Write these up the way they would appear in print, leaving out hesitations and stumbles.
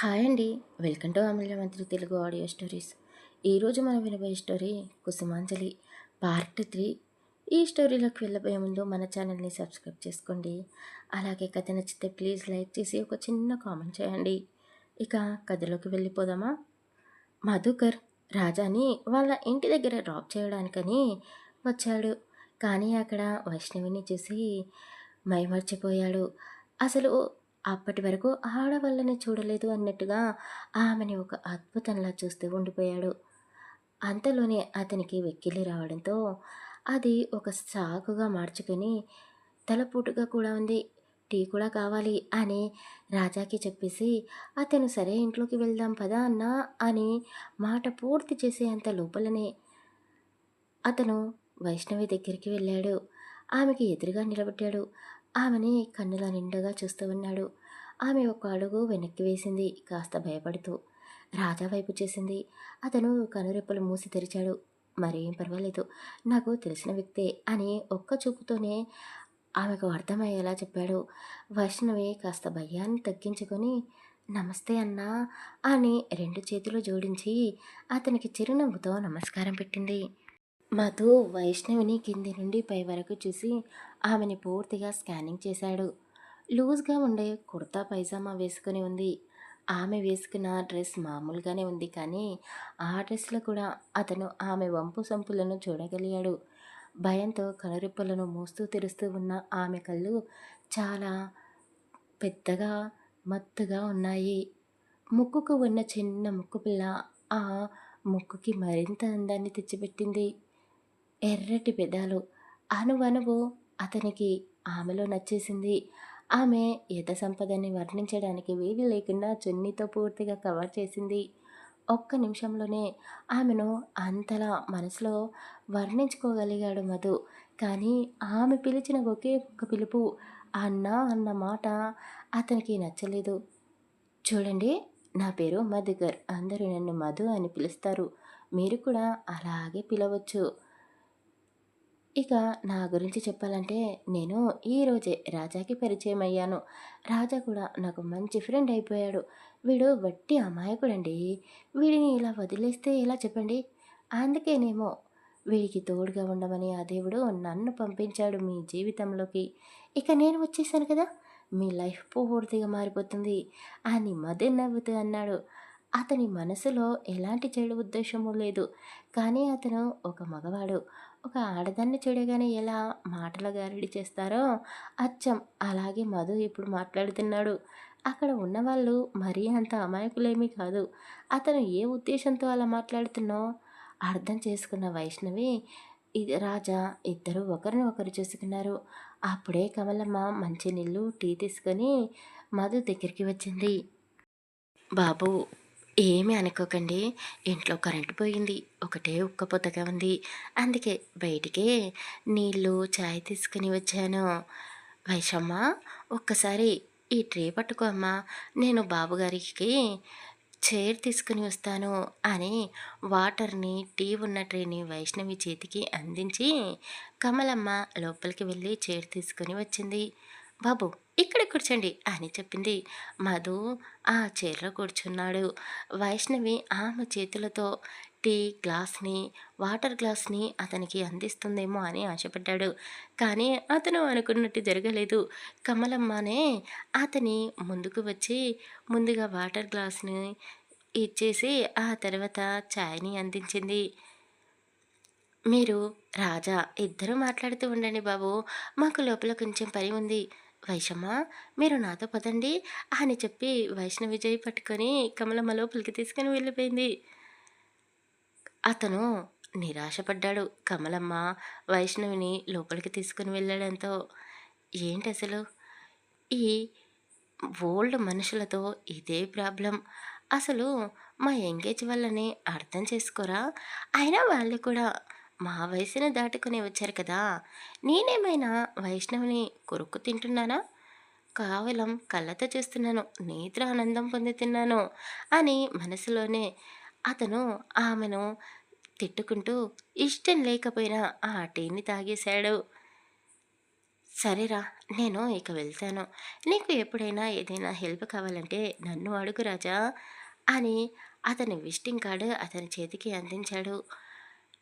Hi అండి. Welcome to అమూల్యమంత్రి Telugu audio stories. ఈరోజు మనం వినబోయే స్టోరీ కుసుమాంజలి పార్ట్ 3. ఈ స్టోరీలోకి వెళ్ళబోయే ముందు మన ఛానల్ని సబ్స్క్రైబ్ చేసుకోండి. అలాగే కథ నచ్చితే ప్లీజ్ లైక్ చేసి ఒక చిన్న కామెంట్ చేయండి. ఇక కథలోకి వెళ్ళిపోదామా? మధుకర్ రాజాని వాళ్ళ ఇంటి దగ్గర డ్రాప్ చేయడానికని వచ్చాడు. కానీ అక్కడ వైష్ణవిని చూసి మైమర్చిపోయాడు. అసలు అప్పటి వరకు ఆడవాళ్ళని చూడలేదు అన్నట్టుగా ఆమెని ఒక అద్భుతంలా చూస్తూ ఉండిపోయాడు. అంతలోనే అతనికి వెక్కిలి రావడంతో అది ఒక సాకుగా మార్చుకొని తలపోటుగా కూడా ఉంది, టీ కూడా కావాలి అని రాజాకి చెప్పేసి అతను సరే ఇంట్లోకి వెళ్దాం పదా అన్నా అని మాట పూర్తి చేసే అంత లోపలనే అతను వైష్ణవి దగ్గరికి వెళ్ళాడు. ఆమెకి ఎదురుగా నిలబడ్డాడు. ఆమెని కన్నుల నిండుగా చూస్తూ ఉన్నాడు. ఆమె ఒక అడుగు వెనక్కి వేసింది, కాస్త భయపడుతూ. రాజా వైపు చేసింది. అతను కనురెప్పలు మూసి తెరిచాడు. మరేం పర్వాలేదు, నాకు తెలిసిన వ్యక్తే అని ఒక్క చూపుతోనే ఆమెకు అర్థమయ్యేలా చెప్పాడు. వైష్ణవి కాస్త భయాన్ని తగ్గించుకొని నమస్తే అన్నా అని రెండు చేతులు జోడించి అతనికి చిరునవ్వుతో నమస్కారం పెట్టింది. మధు వైష్ణవిని కింది నుండి పై వరకు చూసి ఆమెని పూర్తిగా స్కానింగ్ చేశాడు. లూజ్గా ఉండే కుర్తా పైజామా వేసుకుని ఉంది. ఆమె వేసుకున్న డ్రెస్ మామూలుగానే ఉంది, కానీ ఆ డ్రెస్లో కూడా అతను ఆమె వంపు సంపులను చూడగలిగాడు. భయంతో కనురెప్పలను మూస్తూ తెరుస్తూ ఉన్న ఆమె కళ్ళు చాలా పెద్దగా మత్తుగా ఉన్నాయి. ముక్కుకు ఉన్న చిన్న ముక్కు పిల్ల ఆ ముక్కుకి మరింత అందాన్ని తెచ్చిపెట్టింది. ఎర్రటి పెదాలు అణువణువు అతనికి ఆమెలో నచ్చేసింది. ఆమె యథ సంపదని వర్ణించడానికి వీలు లేకుండా చున్నీతో పూర్తిగా కవర్ చేసింది. ఒక్క నిమిషంలోనే ఆమెను అంతలా మనసులో వర్ణించుకోగలిగాడు మధు. కానీ ఆమె పిలిచిన ఒకే ఒక్క పిలుపు అన్నా అన్న మాట అతనికి నచ్చలేదు. చూడండి, నా పేరు మధుకర్, అందరూ నన్ను మధు అని పిలుస్తారు, మీరు కూడా అలాగే పిలవచ్చు. ఇక నా గురించి చెప్పాలంటే నేను ఈరోజే రాజాకి పరిచయం అయ్యాను. రాజా కూడా నాకు మంచి ఫ్రెండ్ అయిపోయాడు. వీడు వట్టి అమాయకుడండి. వీడిని ఇలా వదిలేస్తే ఎలా చెప్పండి? అందుకేనేమో వీడికి తోడుగా ఉండమని ఆ దేవుడు నన్ను పంపించాడు మీ జీవితంలోకి. ఇక నేను వచ్చేసాను కదా, మీ లైఫ్ పూర్తిగా మారిపోతుంది అని మదన్ నవ్వుతూ అన్నాడు. అతని మనసులో ఎలాంటి చెడు ఉద్దేశము లేదు, కానీ అతను ఒక మగవాడు. ఒక ఆడదాన్ని చూడగానే ఎలా మాటల గారడి చేస్తారో అచ్చం అలాగే మధు ఇప్పుడు మాట్లాడుతున్నాడు. అక్కడ ఉన్నవాళ్ళు మరీ అంత అమాయకులేమీ కాదు. అతను ఏ ఉద్దేశంతో అలా మాట్లాడుతున్నో అర్థం చేసుకున్న వైష్ణవి ఇది రాజా ఇద్దరు ఒకరిని ఒకరు చూసుకున్నారు. అప్పుడే కమలమ్మ మంచినీళ్ళు టీ తీసుకొని మధు దగ్గరికి వచ్చింది. బాబు, ఏమీ అనుకోకండి, ఇంట్లో కరెంటు పోయింది, ఒకటే ఉక్కపోతగా ఉంది, అందుకే బయటికే నీళ్ళు చాయ్ తీసుకుని వచ్చాను. వైషమ్మ, ఒక్కసారి ఈ ట్రే పట్టుకో అమ్మా, నేను బాబుగారికి చైర్ తీసుకుని వస్తాను అని వాటర్ని టీ ఉన్న ట్రేని వైష్ణవి చేతికి అందించి కమలమ్మ లోపలికి వెళ్ళి చైర్ తీసుకుని వచ్చింది. బాబు, ఇక్కడ కూర్చోండి అని చెప్పింది. మధు ఆ చైర్లో కూర్చున్నాడు. వైష్ణవి ఆమె చేతులతో టీ గ్లాస్ని వాటర్ గ్లాస్ని అతనికి అందిస్తుందేమో అని ఆశపడ్డాడు. కానీ అతను అనుకున్నట్టు జరగలేదు. కమలమ్మనే అతని ముందుకు వచ్చి ముందుగా వాటర్ గ్లాస్ని ఇచ్చేసి ఆ తర్వాత చాయ్ని అందించింది. మీరు రాజా ఇద్దరూ మాట్లాడుతూ ఉండండి బాబు, మాకు లోపల కొంచెం పని ఉంది. వైషమ్మ, మీరు నాతో పదండి అని చెప్పి వైష్ణవి చేయి పట్టుకొని కమలమ్మ లోపలికి తీసుకుని వెళ్ళిపోయింది. అతను నిరాశపడ్డాడు. కమలమ్మ వైష్ణవిని లోపలికి తీసుకుని వెళ్ళడంతో ఏంటసలు ఈ ఓల్డ్ మనుషులతో ఇదే ప్రాబ్లం. అసలు మా ఎంగేజ్ వాళ్ళని అర్థం చేసుకోరా? అయినా వాళ్ళు కూడా మా వయసుని దాటుకుని వచ్చారు కదా. నేనేమైనా వైష్ణవిని కొరుక్కు తింటున్నానా? కేవలం కళ్ళతో చూస్తున్నాను, నేత్ర ఆనందం పొందుతున్నాను అని మనసులోనే అతను ఆమెను తిట్టుకుంటూ ఇష్టం లేకపోయినా ఆ టీని తాగేశాడు. సరేరా, నేను ఇక వెళ్తాను. నీకు ఎప్పుడైనా ఏదైనా హెల్ప్ కావాలంటే నన్ను అడుగు రాజా అని అతని విజిటింగ్ కార్డు అతని చేతికి అందించాడు.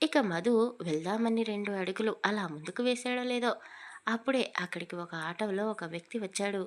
ఇక మధు వెళ్దామని 2 అడుగులు అలా ముందుకు వేశాడో లేదో, అప్పుడే అక్కడికి ఒక ఆటోలో ఒక వ్యక్తి వచ్చాడు.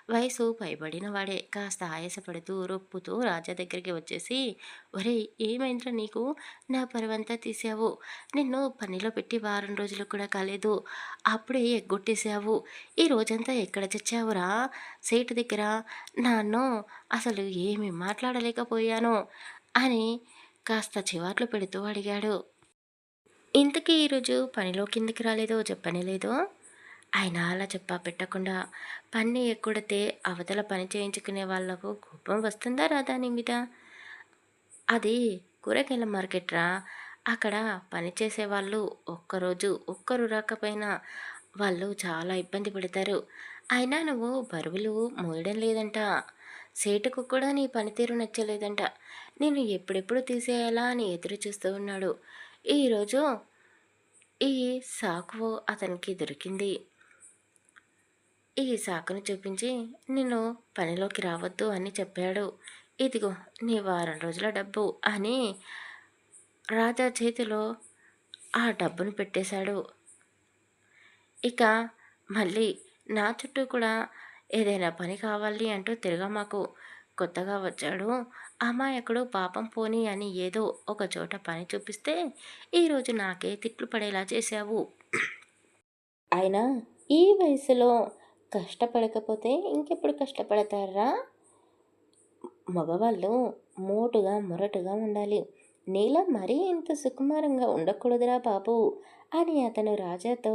వయసు పైబడిన వాడే. కాస్త ఆయాసపడుతూ, రొప్పుతూ రాజా దగ్గరికి వచ్చేసి, "ఒరేయ్! ఏమైందిరా నీకు? నా పరువంతా తీశావు. నిన్ను పనిలో పెట్టి వారం రోజులు కూడా కాలేదు. అప్పుడే ఎగ్గొట్టేశావు. ఈ రోజంతా ఎక్కడ చచ్చావురా? సీటు దగ్గర నన్ను అసలు ఏమీ మాట్లాడలేకపోయాను" అని కాస్త చివాట్లు పెడుతూ అడిగాడు. ఇంతకీ ఈరోజు పనిలో కిందకి రాలేదో చెప్పనే లేదో? ఆయన అలా చెప్పా పెట్టకుండా పని ఎగ్గొడితే అవతల పని చేయించుకునే వాళ్ళకు కోపం వస్తుందా రాదా నీ మీద? అది కూరగాయల మార్కెట్ రా. అక్కడ పని చేసేవాళ్ళు ఒక్కరోజు ఒక్కరు రాకపోయినా వాళ్ళు చాలా ఇబ్బంది పడతారు. అయినా నువ్వు బరువులు మోయడం లేదంట. సేటుకు కూడా నీ పనితీరు నచ్చలేదంట. నేను ఎప్పుడెప్పుడు తీసేయాలా అని ఎదురు చూస్తూ ఉన్నాడు. ఈరోజు ఈ సాకు అతనికి దొరికింది. ఈ సాకును చూపించి నిన్ను పనిలోకి రావద్దు అని చెప్పాడు. ఇదిగో నీ వారం రోజుల డబ్బు అని రాజా చేతిలో ఆ డబ్బును పెట్టేశాడు. ఇక మళ్ళీ నా చుట్టూ కూడా ఏదైనా పని కావాలి అంటూ తిరగమాకు. కొత్తగా వచ్చాడు అమాయకుడు, పాపం పోనీ అని ఏదో ఒక చోట పని చూపిస్తే ఈరోజు నాకే తిట్లు పడేలా చేశావు. అయినా ఈ వయసులో కష్టపడకపోతే ఇంకెప్పుడు కష్టపడతారా? మగవాళ్ళు మోటుగా మొరటుగా ఉండాలి. నీలా మరీ ఇంత సుకుమారంగా ఉండకూడదురా బాబు అని అతను రాజాతో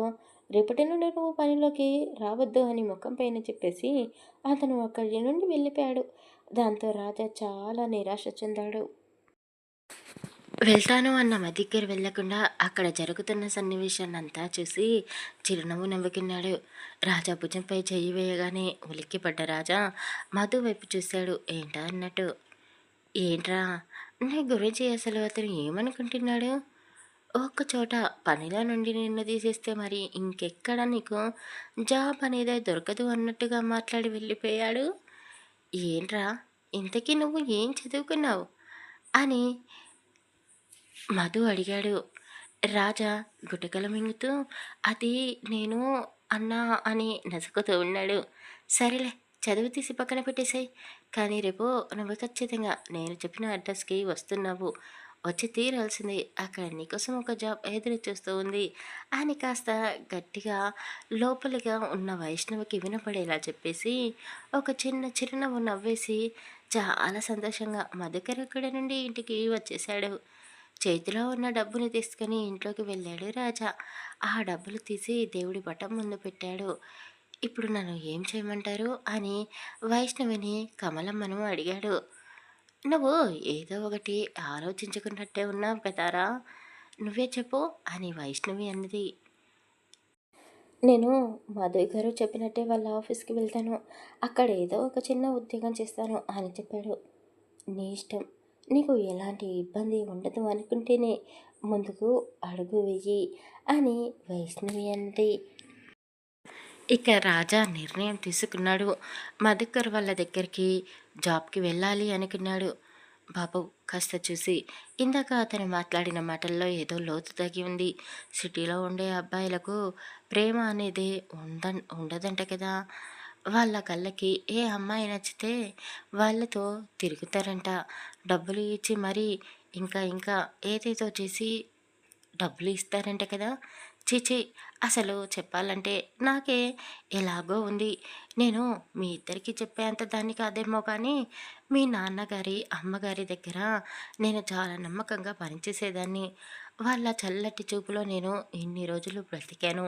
రేపటి నుండి నువ్వు పనిలోకి రావద్దు అని ముఖం పైన చెప్పేసి అతను అక్కడి నుండి వెళ్ళిపోయాడు. దాంతో రాజా చాలా నిరాశ చెందాడు. వెళ్తాను అన్న దగ్గర వెళ్ళకుండా అక్కడ జరుగుతున్న సన్నివేశాన్నంతా చూసి చిరునవ్వు నవ్వుకున్నాడు. రాజా భుజంపై చెయ్యి వేయగానే ఉలిక్కిపడ్డ రాజా మధు వైపు చూశాడు. ఏంటా అన్నట్టు. ఏంట్రా, నీ గురించి అసలు అతను ఏమనుకుంటున్నాడు? ఒక్కచోట పనిలో నుండి నిన్ను తీసేస్తే మరి ఇంకెక్కడ నీకు జాబ్ అనేదే దొరకదు అన్నట్టుగా మాట్లాడి వెళ్ళిపోయాడు. ఏంట్రా, ఇంతకీ నువ్వు ఏం చదువుకున్నావు అని మధు అడిగాడు. రాజా గుటకలు మింగుతూ అది నేను అన్నా అని నసుకుతూ ఉన్నాడు. సరేలే, చదువు తీసి పక్కన పెట్టేశాయి. కానీ రేపు నువ్వు ఖచ్చితంగా నేను చెప్పిన అడ్రస్కి వస్తున్నావు. వచ్చి తీరాల్సింది. అక్కడ నీకోసం ఒక జాబ్ ఎదురు చూస్తూ ఉంది అని కాస్త గట్టిగా లోపలిగా ఉన్న వైష్ణవికి వినపడేలా చెప్పేసి ఒక చిన్న చిరునవ్వు నవ్వేసి చాలా సంతోషంగా మధుకరక్కడ నుండి ఇంటికి వచ్చేశాడు. చేతిలో ఉన్న డబ్బుని తీసుకుని ఇంట్లోకి వెళ్ళాడు రాజా. ఆ డబ్బులు తీసి దేవుడి పటం ముందు పెట్టాడు. ఇప్పుడు నన్ను ఏం చేయమంటారు అని వైష్ణవిని కమలమ్మను అడిగాడు. నువ్వు ఏదో ఒకటి ఆలోచించుకున్నట్టే ఉన్నావు కదారా, నువ్వే చెప్పు అని వైష్ణవి అన్నది. నేను మాధవి గారు చెప్పినట్టే వాళ్ళ ఆఫీస్కి వెళ్తాను. అక్కడ ఏదో ఒక చిన్న ఉద్యోగం చేస్తాను అని చెప్పాడు. నీ ఇష్టం. నీకు ఎలాంటి ఇబ్బంది ఉండదు అనుకుంటేనే ముందుకు అడుగు వెయ్యి అని వైష్ణవి అన్నది. ఇక రాజా నిర్ణయం తీసుకున్నాడు. మధుకర్ వాళ్ళ దగ్గరికి జాబ్కి వెళ్ళాలి అనుకున్నాడు. బాబు కాస్త చూసి, ఇందాక అతను మాట్లాడిన మాటల్లో ఏదో లోతు తగి ఉంది. సిటీలో ఉండే అబ్బాయిలకు ప్రేమ అనేది ఉండదంట కదా. వాళ్ళ కళ్ళకి ఏ అమ్మాయి నచ్చితే వాళ్ళతో తిరుగుతారంట. డబ్బులు ఇచ్చి మరీ ఇంకా ఇంకా ఏదేదో చేసి డబ్బులు ఇస్తారంట కదా. చీచీ, అసలు చెప్పాలంటే నాకే ఎలాగో ఉంది. నేను మీ ఇద్దరికీ చెప్పేంత దాన్ని కాదేమో కానీ మీ నాన్నగారి అమ్మగారి దగ్గర నేను చాలా నమ్మకంగా పనిచేసేదాన్ని. వాళ్ళ చల్లటి చూపులో నేను ఇన్ని రోజులు బ్రతికాను.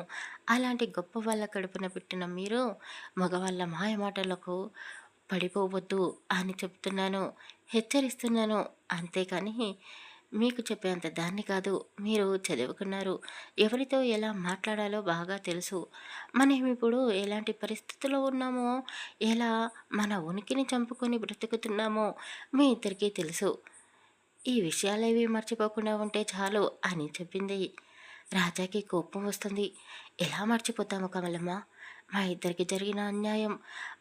అలాంటి గొప్ప వాళ్ళ కడుపున పెట్టిన మీరు మగవాళ్ళ మాయమాటలకు పడిపోవద్దు అని చెప్తున్నాను, హెచ్చరిస్తున్నాను. అంతేకాని మీకు చెప్పేంత దాన్ని కాదు. మీరు చదువుకున్నారు, ఎవరితో ఎలా మాట్లాడాలో బాగా తెలుసు. మనం ఇప్పుడు ఎలాంటి పరిస్థితుల్లో ఉన్నామో, ఎలా మన ఉనికిని చంపుకొని బ్రతుకుతున్నామో మీ ఇద్దరికీ తెలుసు. ఈ విషయాలేవి మర్చిపోకుండా ఉంటే చాలు అని చెప్పింది. రాజాకి కోపం వస్తుంది. ఎలా మర్చిపోతాము కమలమ్మ? మా ఇద్దరికి జరిగిన అన్యాయం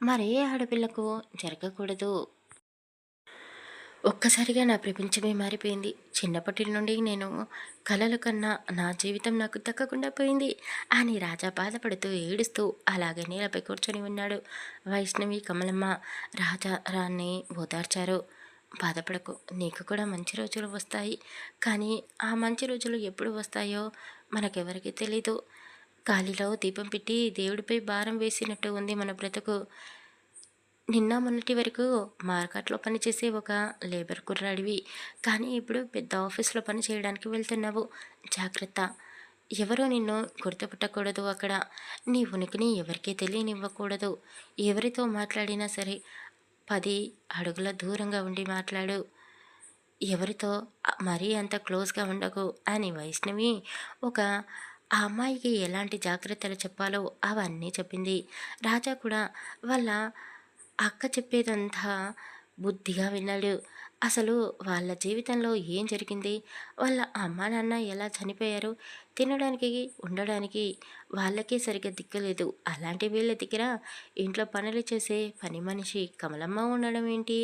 మరే ఆడపిల్లకు జరగకూడదు. ఒక్కసారిగా నా ప్రపంచమే మారిపోయింది. చిన్నప్పటి నుండి నేను కలలు కన్నా నా జీవితం నాకు దక్కకుండా పోయింది అని రాజా బాధపడుతూ, ఏడుస్తూ అలాగే నేలపై కూర్చొని ఉన్నాడు. వైష్ణవి, కమలమ్మ రాజా రాన్ని ఓదార్చారు. బాధపడకు, నీకు కూడా మంచి రోజులు వస్తాయి. కానీ ఆ మంచి రోజులు ఎప్పుడు వస్తాయో మనకెవరికి తెలీదు. గాలిలో దీపం పెట్టి దేవుడిపై భారం వేసినట్టు ఉంది మన బ్రతుకు. నిన్న మొన్నటి వరకు మార్కెట్లో పనిచేసే ఒక లేబర్ కుర్రాడివి, కానీ ఇప్పుడు పెద్ద ఆఫీస్లో పని చేయడానికి వెళ్తున్నావు. జాగ్రత్త. ఎవరో నిన్ను గుర్తుపట్టకూడదు అక్కడ. నీ ఉనికిని ఎవరికీ తెలియనివ్వకూడదు. ఎవరితో మాట్లాడినా సరే 10 అడుగుల దూరంగా ఉండి మాట్లాడు. ఎవరితో మరీ అంత క్లోజ్గా ఉండకు అని వైష్ణవి ఒక ఆ అమ్మాయికి ఎలాంటి జాగ్రత్తలు చెప్పాలో అవన్నీ చెప్పింది. రాజా కూడా వాళ్ళ అక్క చెప్పేదంతా బుద్ధిగా విన్నాడు. అసలు వాళ్ళ జీవితంలో ఏం జరిగింది? వాళ్ళ అమ్మా నాన్న ఎలా చనిపోయారు? తినడానికి, ఉండడానికి వాళ్ళకే సరిగ్గా దిక్కులేదు. అలాంటి వీళ్ళ దగ్గర ఇంట్లో పనులు చేసే పని మనిషి కమలమ్మ ఉండడం ఏంటి?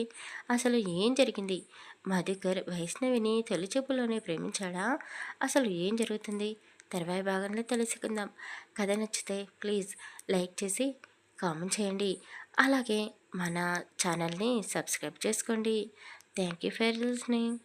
అసలు ఏం జరిగింది? మధుకర్ వైష్ణవిని తొలి చూపులోనే ప్రేమించాడా? అసలు ఏం జరుగుతుంది? తర్వాయి భాగంలో తెలుసుకుందాం. కథ నచ్చితే ప్లీజ్ లైక్ చేసి కామెంట్ చేయండి. అలాగే మన ఛానల్ని సబ్స్క్రైబ్ చేసుకోండి. Thank you for listening.